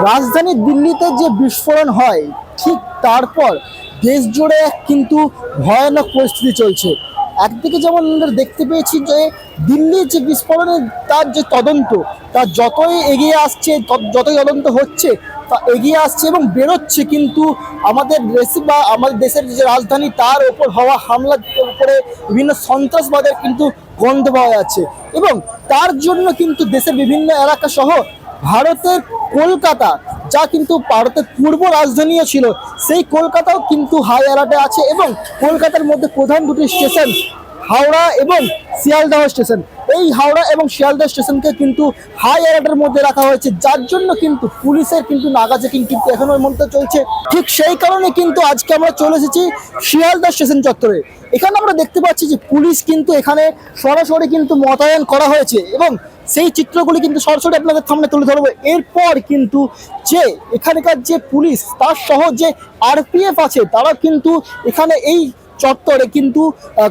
রাজধানী দিল্লিতে যে বিস্ফোরণ হয় ঠিক তারপর দেশ জুড়ে কিন্তু ভয়ানক পরিস্থিতি চলছে। একদিকে যেমন আমরা দেখতে পেয়েছি যে দিল্লির যে বিস্ফোরণের তার যে তদন্ত তা যতই এগিয়ে আসছে, যতই তদন্ত হচ্ছে তা এগিয়ে আসছে এবং বেরোচ্ছে, কিন্তু আমাদের দেশে বা আমাদের দেশের যে রাজধানী তার ওপর হওয়া হামলার উপরে বিভিন্ন সন্ত্রাসবাদের কিন্তু গন্ধ পাওয়া যাচ্ছে। এবং তার জন্য কিন্তু দেশের বিভিন্ন এলাকা সহ ভারতের কলকাতা, যা কিন্তু ভারতের পূর্ব রাজধানীও ছিল, সেই কলকাতাও কিন্তু হাই অ্যালার্টে আছে। এবং কলকাতার মধ্যে প্রধান দুটি স্টেশন হাওড়া এবং শিয়ালদহ স্টেশন, এই হাওড়া এবং শিয়ালদহ স্টেশনকে কিন্তু হাই অ্যালার্টের মধ্যে রাখা হয়েছে, যার জন্য কিন্তু পুলিশের কিন্তু নাগা চেকিং কিন্তু এখনোর মধ্যে চলছে। ঠিক সেই কারণে কিন্তু আজকে আমরা চলে এসেছি শিয়ালদহ স্টেশন চত্বরে। এখানে আমরা দেখতে পাচ্ছি যে পুলিশ কিন্তু এখানে সরাসরি কিন্তু মোতায়েন করা হয়েছে এবং সেই চিত্রগুলি কিন্তু সরাসরি আপনাদের সামনে তুলে ধরবো। এরপর কিন্তু যে এখানকার যে পুলিশ তার সহ যে আরপিএফ আছে তারা কিন্তু এখানে এই চত্বরে কিন্তু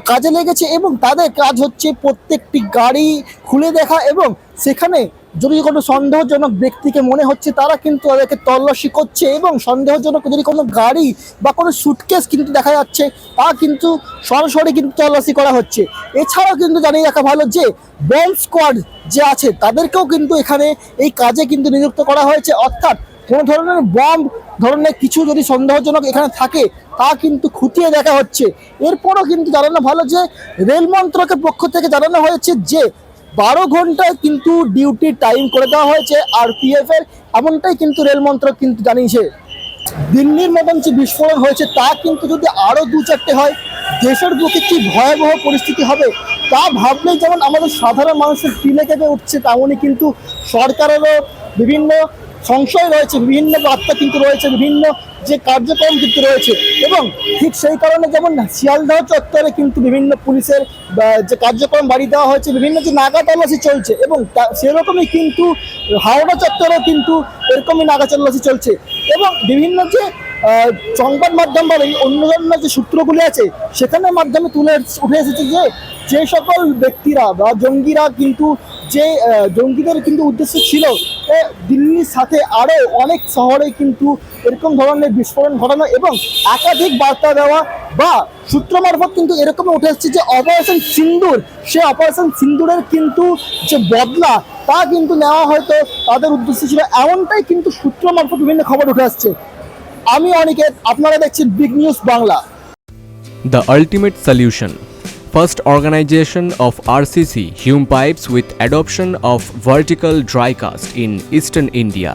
কাজে লেগেছে এবং তাদের কাজ হচ্ছে প্রত্যেকটি গাড়ি খুলে দেখা এবং সেখানে যদি কোনো সন্দেহজনক ব্যক্তিকে মনে হচ্ছে তারা কিন্তু তাদেরকে তল্লাশি করছে এবং সন্দেহজনক যদি কোনো গাড়ি বা কোনো সুটকেস কিন্তু দেখা যাচ্ছে তা কিন্তু সরাসরি কিন্তু তল্লাশি করা হচ্ছে। এছাড়াও কিন্তু জানিয়ে রাখা ভালো যে বম্ব স্কোয়াড যে আছে তাদেরকেও কিন্তু এখানে এই কাজে কিন্তু নিযুক্ত করা হয়েছে, অর্থাৎ কোনো ধরনের বম্ব ধরনের কিছু যদি সন্দেহজনক এখানে থাকে তা কিন্তু খুঁটিয়ে দেখা হচ্ছে। এরপরও কিন্তু জানানো ভালো যে রেল মন্ত্রকের পক্ষ থেকে জানানো হয়েছে যে 12 ঘন্টায় কিন্তু ডিউটি টাইম করে দেওয়া হয়েছে আরপিএফ এর, এমনটাই কিন্তু রেল মন্ত্রক কিন্তু জানিয়েছে। দিল্লির মতন যে বিস্ফোরণ হয়েছে তা কিন্তু যদি আরও 2-4টে হয় দেশের বুকে কি ভয়াবহ পরিস্থিতি হবে তা ভাবলেই যেমন আমাদের সাধারণ মানুষের পিলে কেঁপে উঠছে, তেমনই কিন্তু সরকারেরও বিভিন্ন সংশয় রয়েছে, বিভিন্ন বার্তা কিন্তু রয়েছে, বিভিন্ন যে কার্যক্রম কিন্তু রয়েছে। এবং ঠিক সেই কারণে যেমন শিয়ালদহ চত্বরে কিন্তু বিভিন্ন পুলিশের যে কার্যক্রম বাড়িয়ে দেওয়া হয়েছে, বিভিন্ন যে নাগা তল্লাশি চলছে এবং সেরকমই কিন্তু হাওড়া চত্বরেও কিন্তু এরকমই নাগা তল্লাশি চলছে। এবং বিভিন্ন যে সংবাদ মাধ্যম বা অন্যান্য যে সূত্রগুলি আছে সেখানের মাধ্যমে উঠে এসেছে যে যে সকল ব্যক্তিরা বা জঙ্গিরা কিন্তু যে জঙ্গিদের কিন্তু উদ্দেশ্য ছিল দিল্লির সাথে আরও অনেক শহরে কিন্তু এরকম ধরনের বিস্ফোরণ ঘটানো এবং একাধিক বার্তা দেওয়া বা সূত্র মারফত কিন্তু এরকম উঠে এসেছে যে অপারেশন সিন্দুর, সে অপারেশন সিন্দুরের কিন্তু যে বদলা তা কিন্তু নেওয়া হয়তো তাদের উদ্দেশ্য ছিল, এমনটাই কিন্তু সূত্র মারফত বিভিন্ন খবর উঠে আসছে। আমি অনিকেত, আপনারা দেখছেন big news Bangla. The ultimate solution. First organization of RCC Hume Pipes with adoption of vertical dry cast in Eastern India.